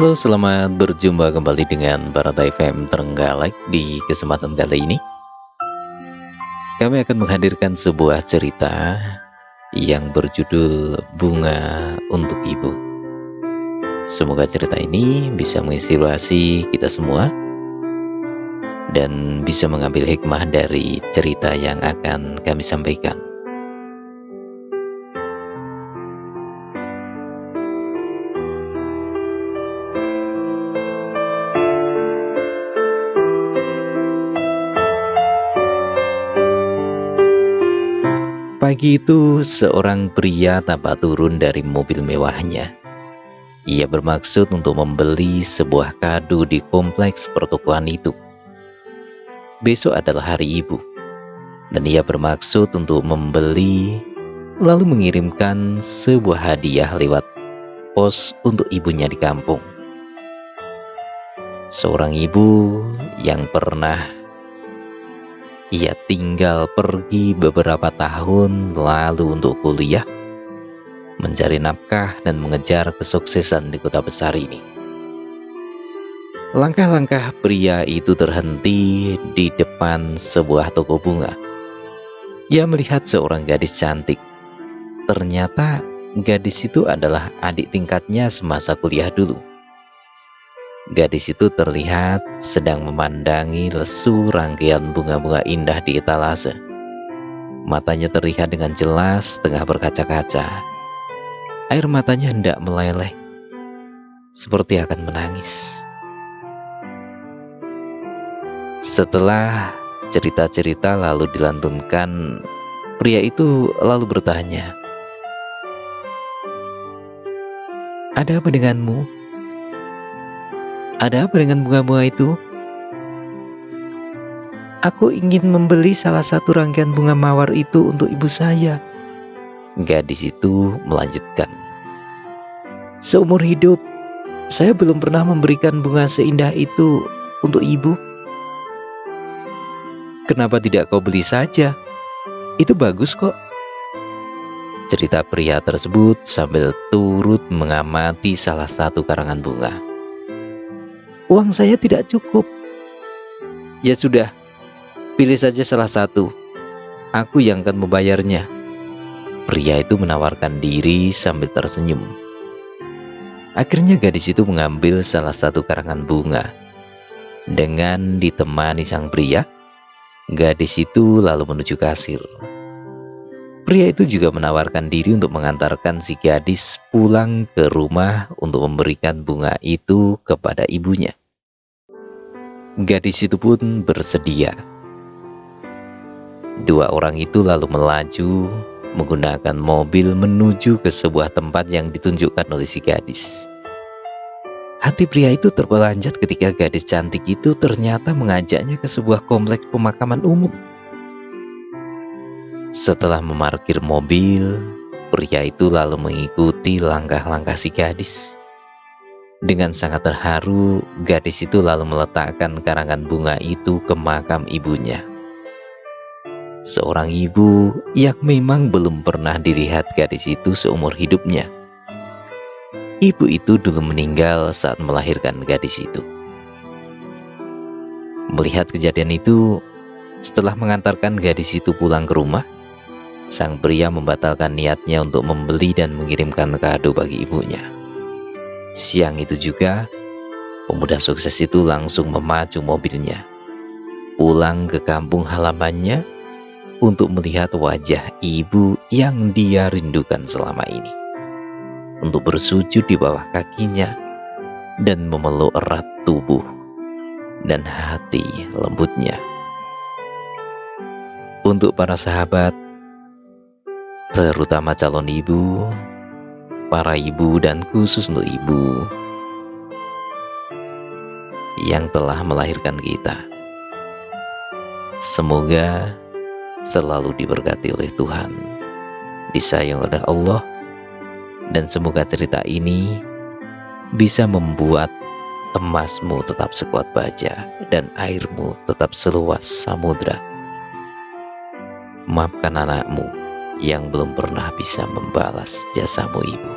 Halo, selamat berjumpa kembali dengan Barata FM Trenggalek. Di kesempatan kali ini, kami akan menghadirkan sebuah cerita yang berjudul Bunga untuk Ibu. Semoga cerita ini bisa menginspirasi kita semua dan bisa mengambil hikmah dari cerita yang akan kami sampaikan. Pagi itu, seorang pria tampak turun dari mobil mewahnya. Ia bermaksud untuk membeli sebuah kado di kompleks pertokoan itu. Besok adalah hari ibu, dan ia bermaksud untuk membeli lalu mengirimkan sebuah hadiah lewat pos untuk ibunya di kampung. Seorang ibu yang pernah ia tinggal pergi beberapa tahun lalu untuk kuliah, mencari nafkah dan mengejar kesuksesan di kota besar ini. Langkah-langkah pria itu terhenti di depan sebuah toko bunga. Ia melihat seorang gadis cantik. Ternyata gadis itu adalah adik tingkatnya semasa kuliah dulu. Gadis itu terlihat sedang memandangi lesu rangkaian bunga-bunga indah di etalase. Matanya terlihat dengan jelas tengah berkaca-kaca. Air matanya hendak meleleh, seperti akan menangis. Setelah cerita-cerita lalu dilantunkan, pria itu lalu bertanya, "Ada apa denganmu? Ada apa dengan bunga-bunga itu?" "Aku ingin membeli salah satu rangkaian bunga mawar itu untuk ibu saya," gadis itu melanjutkan. "Seumur hidup, saya belum pernah memberikan bunga seindah itu untuk ibu." "Kenapa tidak kau beli saja? Itu bagus kok," cerita pria tersebut sambil turut mengamati salah satu karangan bunga. "Uang saya tidak cukup." "Ya sudah, pilih saja salah satu. Aku yang akan membayarnya." Pria itu menawarkan diri sambil tersenyum. Akhirnya gadis itu mengambil salah satu karangan bunga. Dengan ditemani sang pria, gadis itu lalu menuju kasir. Pria itu juga menawarkan diri untuk mengantarkan si gadis pulang ke rumah untuk memberikan bunga itu kepada ibunya. Gadis itu pun bersedia. Dua orang itu lalu melaju menggunakan mobil menuju ke sebuah tempat yang ditunjukkan oleh si gadis. Hati pria itu terpelanjat ketika gadis cantik itu ternyata mengajaknya ke sebuah kompleks pemakaman umum. Setelah memarkir mobil, pria itu lalu mengikuti langkah-langkah si gadis. Dengan sangat terharu, gadis itu lalu meletakkan karangan bunga itu ke makam ibunya. Seorang ibu yang memang belum pernah dilihat gadis itu seumur hidupnya. Ibu itu dulu meninggal saat melahirkan gadis itu. Melihat kejadian itu, setelah mengantarkan gadis itu pulang ke rumah, sang pria membatalkan niatnya untuk membeli dan mengirimkan kado bagi ibunya. Siang itu juga, pemuda sukses itu langsung memacu mobilnya, pulang ke kampung halamannya untuk melihat wajah ibu yang dia rindukan selama ini, untuk bersujud di bawah kakinya dan memeluk erat tubuh dan hati lembutnya. Untuk para sahabat, terutama calon ibu, para ibu dan khusus untuk ibu yang telah melahirkan kita, semoga selalu diberkati oleh Tuhan, disayang oleh Allah, dan semoga cerita ini bisa membuat emasmu tetap sekuat baja dan airmu tetap seluas samudra. Maafkan anakmu yang belum pernah bisa membalas jasamu ibu.